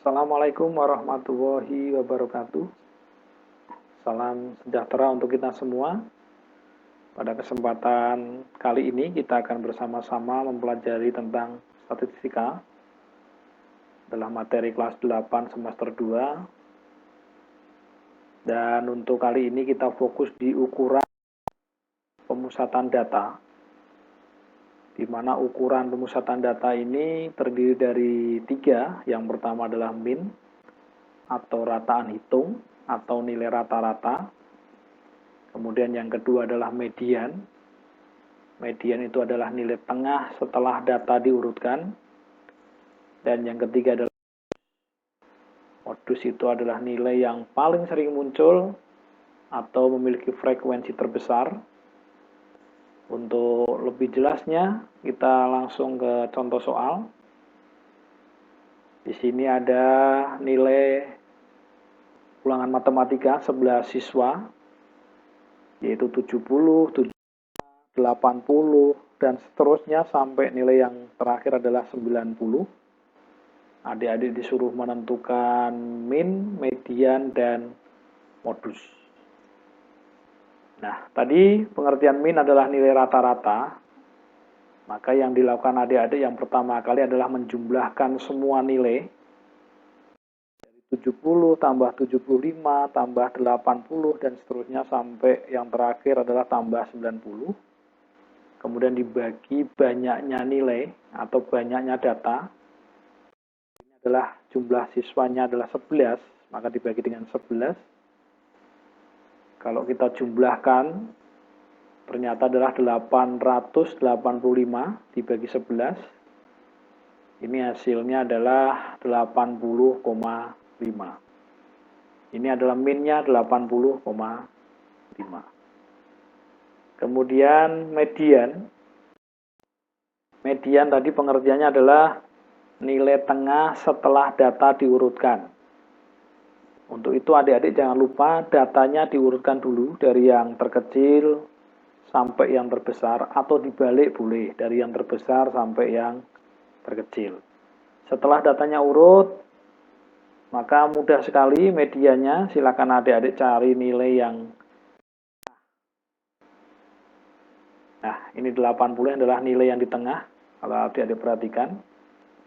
Assalamualaikum warahmatullahi wabarakatuh. Salam sejahtera untuk kita semua. Pada kesempatan kali ini kita akan bersama-sama mempelajari tentang statistika dalam materi kelas 8 semester 2. Dan untuk kali ini kita fokus di ukuran pemusatan data, di mana ukuran pemusatan data ini terdiri dari 3. Yang pertama adalah min atau rataan hitung atau nilai rata-rata. Kemudian yang kedua adalah median. Median itu adalah nilai tengah setelah data diurutkan. Dan yang ketiga adalah modus, itu adalah nilai yang paling sering muncul atau memiliki frekuensi terbesar. Untuk lebih jelasnya, kita langsung ke contoh soal. Di sini ada nilai ulangan matematika 11 siswa, yaitu 70, 80, dan seterusnya sampai nilai yang terakhir adalah 90. Adik-adik disuruh menentukan min, median, dan modus. Nah, tadi pengertian min adalah nilai rata-rata. Maka yang dilakukan adik-adik yang pertama kali adalah menjumlahkan semua nilai. Dari 70 tambah 75 tambah 80 dan seterusnya sampai yang terakhir adalah tambah 90. Kemudian dibagi banyaknya nilai atau banyaknya data. Ini adalah jumlah siswanya adalah 11, maka dibagi dengan 11. Kalau kita jumlahkan, ternyata adalah 885 dibagi 11. Ini hasilnya adalah 80,5. Ini adalah minnya 80,5. Kemudian median. Median tadi pengertiannya adalah nilai tengah setelah data diurutkan. Untuk itu adik-adik jangan lupa datanya diurutkan dulu dari yang terkecil sampai yang terbesar, atau dibalik boleh, dari yang terbesar sampai yang terkecil. Setelah datanya urut, maka mudah sekali mediannya. Silakan adik-adik cari nilai yang, nah ini 80 adalah nilai yang di tengah. Kalau adik-adik perhatikan,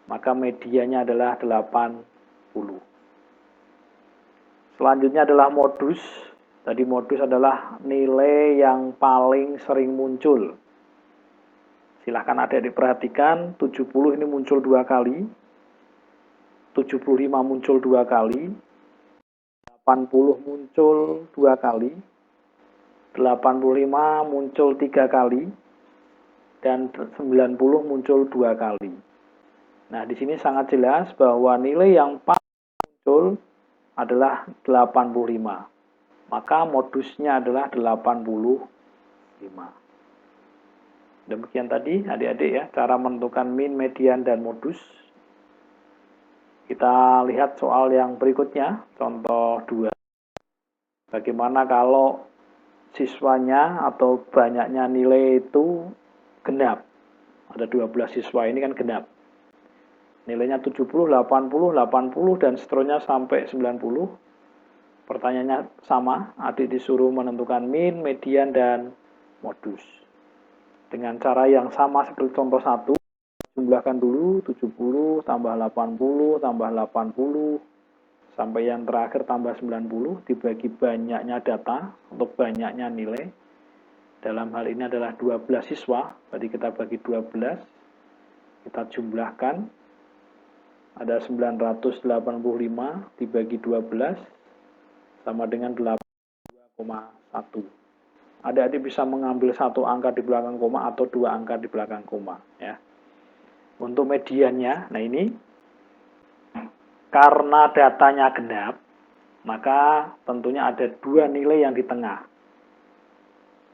maka mediannya adalah 80. Selanjutnya adalah modus. Tadi modus adalah nilai yang paling sering muncul. Silahkan adik-adik perhatikan, 70 ini muncul 2 kali, 75 muncul 2 kali, 80 muncul 2 kali, 85 muncul 3 kali, dan 90 muncul 2 kali. Nah, di sini sangat jelas bahwa nilai yang paling muncul adalah 85. Maka modusnya adalah 85. Demikian tadi adik-adik ya, cara menentukan min, median, dan modus. Kita lihat soal yang berikutnya, contoh 2. Bagaimana kalau siswanya atau banyaknya nilai itu genap. Ada 12 siswa, ini kan genap. Nilainya 70, 80, 80, dan seterusnya sampai 90. Pertanyaannya sama, adik disuruh menentukan min, median, dan modus. Dengan cara yang sama seperti contoh 1, jumlahkan dulu 70 tambah 80 tambah 80 sampai yang terakhir tambah 90, dibagi banyaknya data untuk banyaknya nilai. Dalam hal ini adalah 12 siswa, berarti kita bagi 12, kita jumlahkan. Ada 985 dibagi 12 sama dengan 82,1. Adik-adik bisa mengambil satu angka di belakang koma atau 2 angka di belakang koma ya. Untuk mediannya, nah ini karena datanya genap, maka tentunya ada 2 nilai yang di tengah.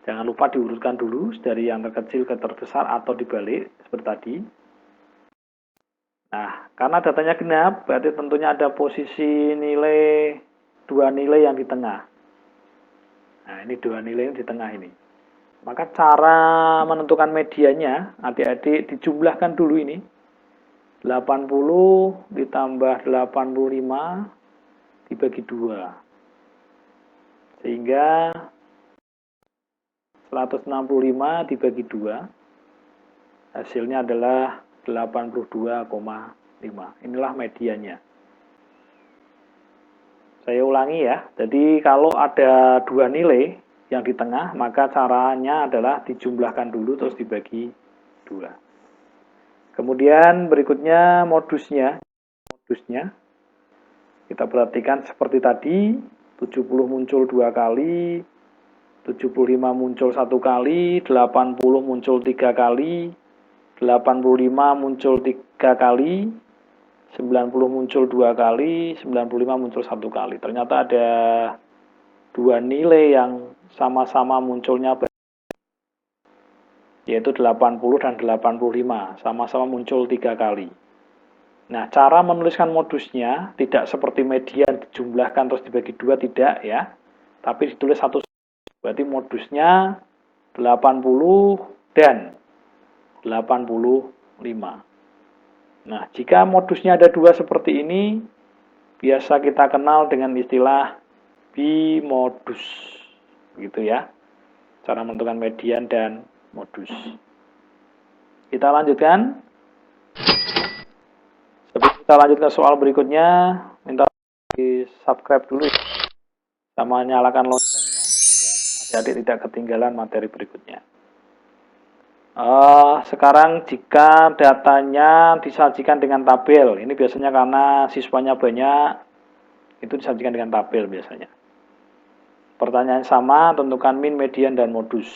Jangan lupa diurutkan dulu dari yang terkecil ke terbesar atau dibalik seperti tadi. Nah, karena datanya genap, berarti tentunya ada posisi nilai, 2 nilai yang di tengah. Nah, ini 2 nilai yang di tengah ini. Maka cara menentukan mediannya, adik-adik dijumlahkan dulu ini. 80 ditambah 85 dibagi 2. Sehingga 165 dibagi 2, hasilnya adalah 82,5. Inilah mediannya. Saya ulangi ya, jadi kalau ada dua nilai yang di tengah, maka caranya adalah dijumlahkan dulu terus dibagi 2. Kemudian berikutnya modusnya. Kita perhatikan seperti tadi, 70 muncul 2 kali, 75 muncul 1 kali, 80 muncul 3 kali, 85 muncul 3 kali, 90 muncul 2 kali, 95 muncul 1 kali. Ternyata ada dua nilai yang sama-sama munculnya, yaitu 80 dan 85, sama-sama muncul 3 kali. Nah, cara menuliskan modusnya tidak seperti median dijumlahkan terus dibagi 2, tidak ya. Tapi ditulis satu, berarti modusnya 80 dan 85. Nah, jika modusnya ada dua seperti ini, biasa kita kenal dengan istilah bimodus. Gitu ya. Cara menentukan median dan modus. Kita lanjutkan. Sebelum kita lanjut ke soal berikutnya, minta di subscribe dulu ya, sama nyalakan loncengnya sehingga adik-adik tidak ketinggalan materi berikutnya. Sekarang jika datanya disajikan dengan tabel, ini biasanya karena siswanya banyak, itu disajikan dengan tabel biasanya. Pertanyaan sama, tentukan min, median, dan modus.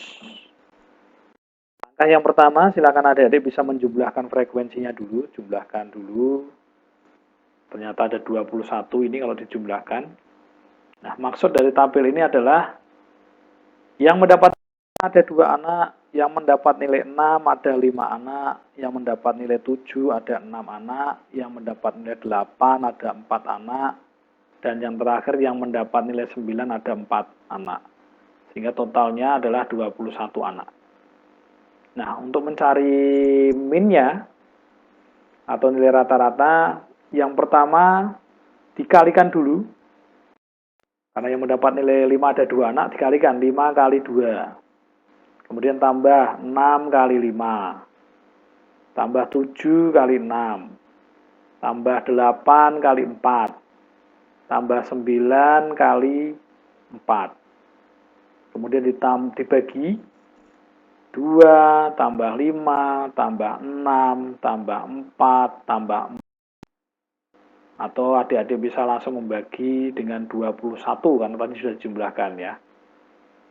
Langkah yang pertama, silakan adik-adik bisa menjumlahkan frekuensinya dulu, jumlahkan dulu. Ternyata ada 21 ini kalau dijumlahkan. Nah, maksud dari tabel ini adalah yang mendapat ada 2 anak, yang mendapat nilai 6 ada 5 anak, yang mendapat nilai 7 ada 6 anak, yang mendapat nilai 8 ada 4 anak, dan yang terakhir yang mendapat nilai 9 ada 4 anak. Sehingga totalnya adalah 21 anak. Nah, untuk mencari minnya atau nilai rata-rata, yang pertama dikalikan dulu. Karena yang mendapat nilai 5 ada 2 anak, dikalikan 5 kali 2. Kemudian tambah 6 kali 5. Tambah 7 kali 6. Tambah 8 kali 4. Tambah 9 kali 4. Kemudian dibagi 2, tambah 5, tambah 6, tambah 4, tambah 4. Atau adik-adik bisa langsung membagi dengan 21, karena tadi sudah dijumlahkan ya.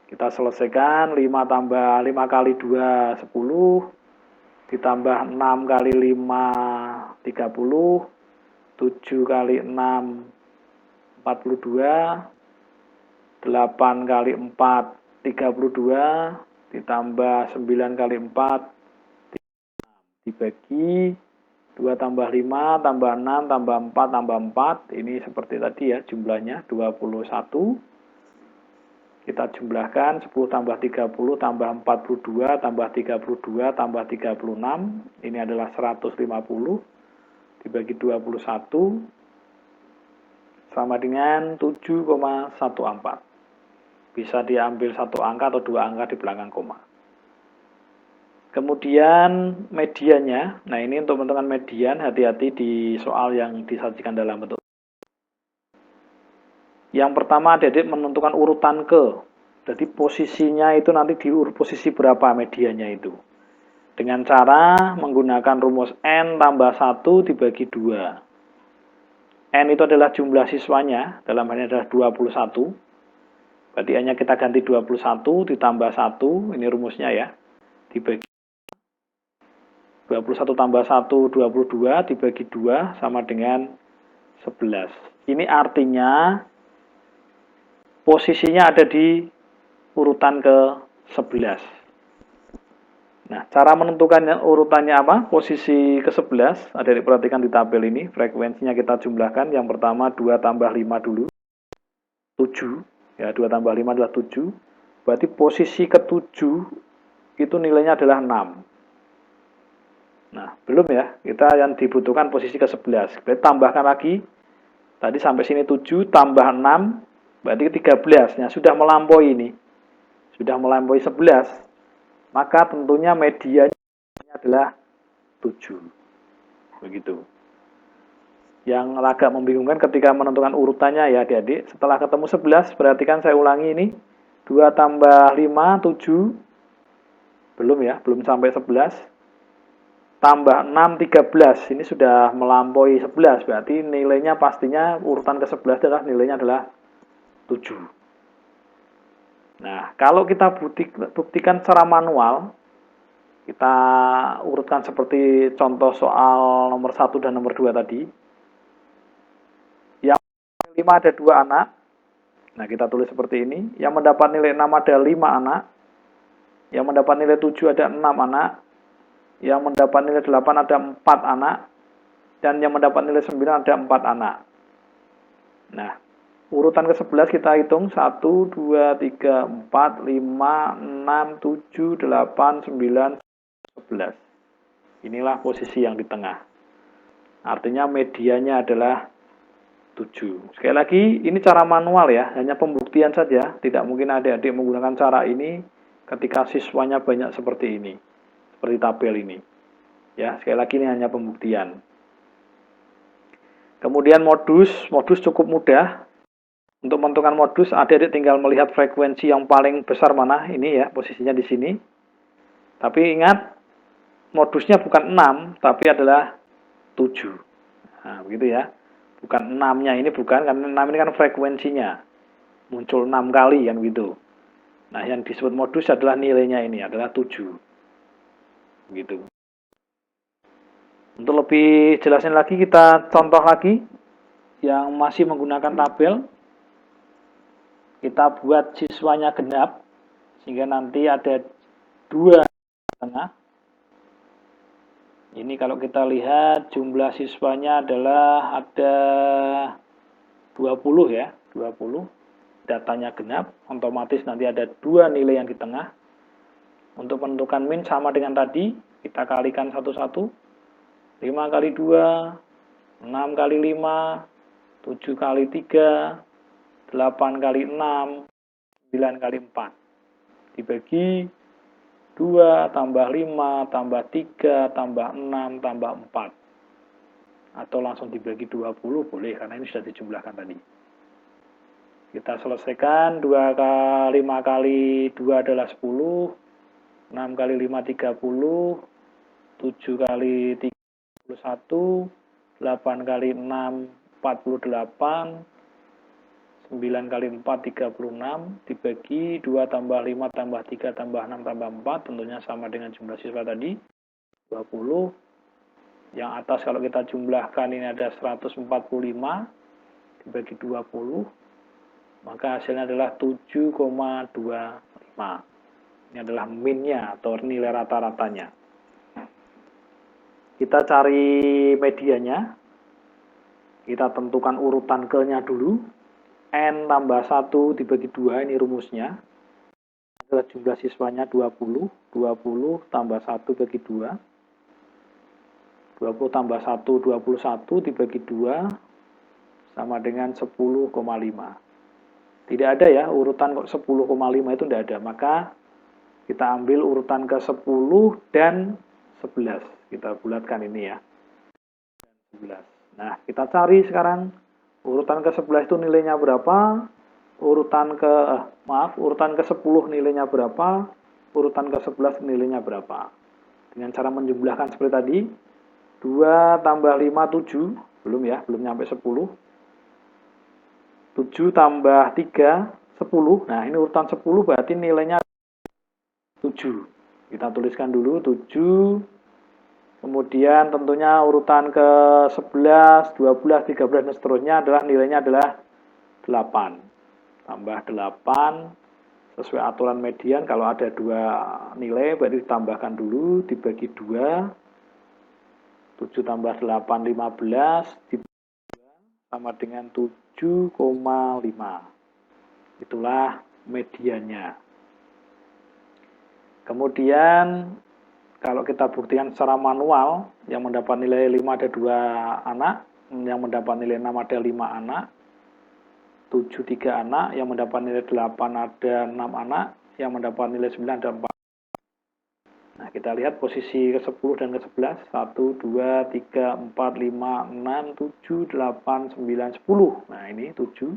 Kita selesaikan, 5 tambah 5 kali 2, 10. Ditambah 6 kali 5, 30. 7 kali 6, 42. 8 kali 4, 32. Ditambah 9 kali 4, dibagi 2 tambah 5, tambah 6, tambah 4, tambah 4. Ini seperti tadi ya, jumlahnya 21. Kita jumlahkan 10 tambah 30 tambah 42 tambah 32 tambah 36. Ini adalah 150. Dibagi 21 sama dengan 7,14. Bisa diambil satu angka atau dua angka di belakang koma. Kemudian mediannya, nah ini untuk menentukan median, hati-hati di soal yang disajikan dalam bentuk. Yang pertama, adik-adik menentukan urutan ke. Jadi posisinya itu nanti di posisi berapa mediannya itu. Dengan cara menggunakan rumus N tambah 1 dibagi 2. N itu adalah jumlah siswanya, dalam hal ini adalah 21. Berarti hanya kita ganti 21 ditambah 1, ini rumusnya ya, dibagi 21 tambah 1, 22, dibagi 2, sama dengan 11. Ini artinya posisinya ada di urutan ke-11. Nah, cara menentukan urutannya apa? Posisi ke-11, ada diperhatikan di tabel ini, frekuensinya kita jumlahkan. Yang pertama 2 tambah 5 dulu, 7. Ya, 2 tambah 5 adalah 7. Berarti posisi ke-7 itu nilainya adalah 6. Nah, belum ya, kita yang dibutuhkan posisi ke-11. Berarti tambahkan lagi, tadi sampai sini 7, tambah 6, berarti 13. Nah, sudah melampaui ini. Sudah melampaui 11, maka tentunya medianya adalah 7. Begitu. Yang agak membingungkan ketika menentukan urutannya ya adik-adik. Setelah ketemu 11, perhatikan saya ulangi ini. 2 tambah 5, 7. Belum ya, belum sampai 11. Tambah 6, 13. Ini sudah melampaui 11. Berarti nilainya pastinya urutan ke-11 adalah nilainya adalah 7. Nah, kalau kita buktikan secara manual, kita urutkan seperti contoh soal nomor 1 dan nomor 2 tadi. Yang 5 ada 2 anak. Nah, kita tulis seperti ini. Yang mendapat nilai 6 ada 5 anak. Yang mendapat nilai 7 ada 6 anak. Yang mendapat nilai 8 ada 4 anak. Dan yang mendapat nilai 9 ada 4 anak. Nah, urutan ke-11 kita hitung 1, 2, 3, 4, 5, 6, 7, 8, 9, 11. Inilah posisi yang di tengah. Artinya medianya adalah 7. Sekali lagi, ini cara manual ya, hanya pembuktian saja. Tidak mungkin adik-adik menggunakan cara ini ketika siswanya banyak seperti ini. Seperti tabel ini. Ya, sekali lagi ini hanya pembuktian. Kemudian modus cukup mudah. Untuk menentukan modus, adik-adik tinggal melihat frekuensi yang paling besar mana, ini ya, posisinya di sini. Tapi ingat, modusnya bukan 6, tapi adalah 7. Nah, begitu ya. Bukan 6-nya ini bukan, karena 6 ini kan frekuensinya. Muncul 6 kali kan gitu. Nah, yang disebut modus adalah nilainya ini, adalah 7. Begitu. Untuk lebih jelasin lagi, kita contoh lagi yang masih menggunakan tabel. Kita buat siswanya genap, sehingga nanti ada 2 tengah. Ini kalau kita lihat jumlah siswanya adalah ada 20 ya, 20. Datanya genap, otomatis nanti ada 2 nilai yang di tengah. Untuk menentukan min sama dengan tadi, kita kalikan satu-satu. 5 kali 2, 6 kali 5, 7 kali 3, 8 kali 6, 9 kali 4. Dibagi 2 tambah 5 tambah 3 tambah 6 tambah 4. Atau langsung dibagi 20 boleh, karena ini sudah dijumlahkan tadi. Kita selesaikan, 2 kali 5 kali 2 adalah 10, 6 kali 5 30, 7 kali 3 21, 8 kali 6 48, 9 kali 4 36, dibagi 2 tambah 5 tambah 3 tambah 6 tambah 4, tentunya sama dengan jumlah siswa tadi, 20. Yang atas kalau kita jumlahkan ini ada 145, dibagi 20, maka hasilnya adalah 7,25. Ini adalah minnya atau nilai rata-ratanya. Kita cari medianya. Kita tentukan urutan ke-nya dulu. N tambah 1 dibagi 2, ini rumusnya. Adalah jumlah siswanya 20. 20 tambah 1 bagi 2. 20 tambah 1, 21 dibagi 2 sama dengan 10,5. Tidak ada ya urutan kok 10,5 itu tidak ada. Maka kita ambil urutan ke-10 dan 11. Kita bulatkan ini ya. 11. Nah, kita cari sekarang urutan ke-11 itu nilainya berapa? Urutan ke-10 nilainya berapa? Urutan ke-11 nilainya berapa? Dengan cara menjumlahkan seperti tadi. 2 tambah 5, 7. Belum ya, belum nyampe 10. 7 tambah 3, 10. Nah, ini urutan 10 berarti nilainya 7. Kita tuliskan dulu 7. Kemudian tentunya urutan ke-11, 12, 13, dan seterusnya adalah nilainya adalah 8. Tambah 8, sesuai aturan median, kalau ada 2 nilai berarti ditambahkan dulu, dibagi 2. 7 tambah 8, 15, sama dengan 7,5. Itulah mediannya. Kemudian Kalau kita buktikan secara manual, yang mendapat nilai 5 ada 2 anak, yang mendapat nilai 6 ada 5 anak, 7 3 anak, yang mendapat nilai 8 ada 6 anak, yang mendapat nilai 9 ada 4. Nah, kita lihat posisi ke-10 dan ke-11, 1, 2, 3, 4, 5, 6, 7, 8, 9, 10. Nah, ini 7,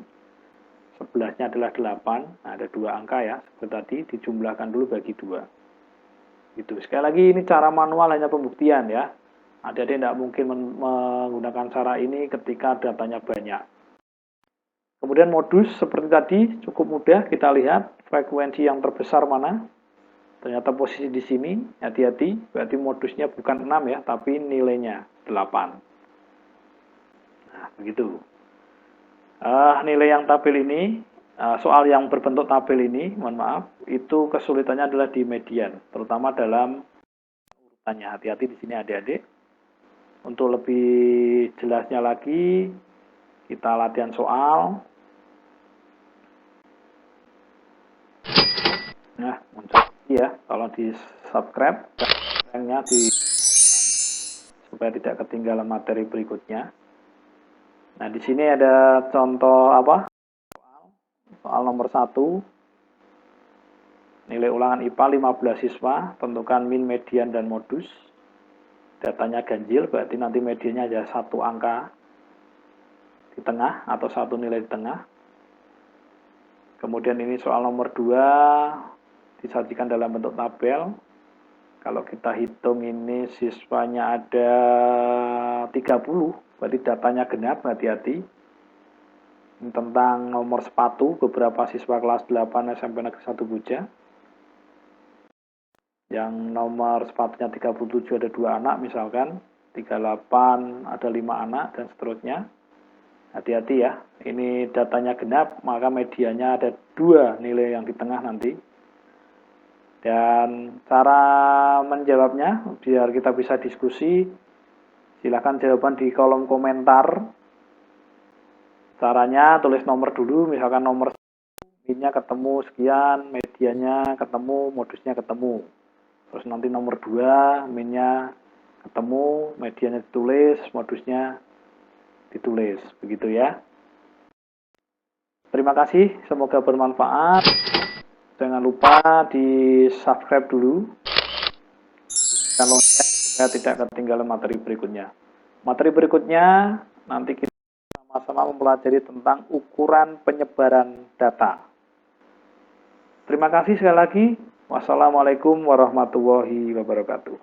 11-nya adalah 8, nah, ada 2 angka ya, seperti tadi, dijumlahkan dulu bagi 2. Gitu. Sekali lagi ini cara manual hanya pembuktian ya. Adik-adik tidak mungkin menggunakan cara ini ketika datanya banyak. Kemudian modus seperti tadi cukup mudah, kita lihat frekuensi yang terbesar mana. Ternyata posisi di sini, hati-hati, berarti modusnya bukan 6 ya, tapi nilainya 8. Nah, begitu. Nilai yang tabel ini, soal yang berbentuk tabel ini, mohon maaf, itu kesulitannya adalah di median, terutama dalam urutannya. Hati-hati di sini adik-adik. Untuk lebih jelasnya lagi, kita latihan soal. Nah, muncul ya, tolong di subscribe, nya di supaya tidak ketinggalan materi berikutnya. Nah, di sini ada contoh apa? Soal nomor 1. Nilai ulangan IPA 15 siswa, tentukan min, median, dan modus. Datanya ganjil, berarti nanti mediannya ada 1 angka di tengah atau 1 nilai di tengah. Kemudian ini soal nomor 2 disajikan dalam bentuk tabel. Kalau kita hitung ini siswanya ada 30, berarti datanya genap, hati-hati. Ini tentang nomor sepatu, beberapa siswa kelas 8 SMP Negeri 1 Buja. Yang nomor sepatunya 37 ada 2 anak misalkan, 38 ada 5 anak, dan seterusnya. Hati-hati ya, ini datanya genap, maka medianya ada 2 nilai yang di tengah nanti. Dan cara menjawabnya, biar kita bisa diskusi, silahkan jawaban di kolom komentar. Caranya tulis nomor dulu, misalkan nomor 1, minnya ketemu sekian, medianya ketemu, modusnya ketemu. Terus nanti nomor 2, minnya ketemu, medianya ditulis, modusnya ditulis. Begitu ya. Terima kasih, semoga bermanfaat. Jangan lupa di subscribe dulu, dan lonceng supaya tidak ketinggalan materi berikutnya. Materi berikutnya nanti kita sama-sama mempelajari tentang ukuran penyebaran data. Terima kasih sekali lagi. Wassalamualaikum warahmatullahi wabarakatuh.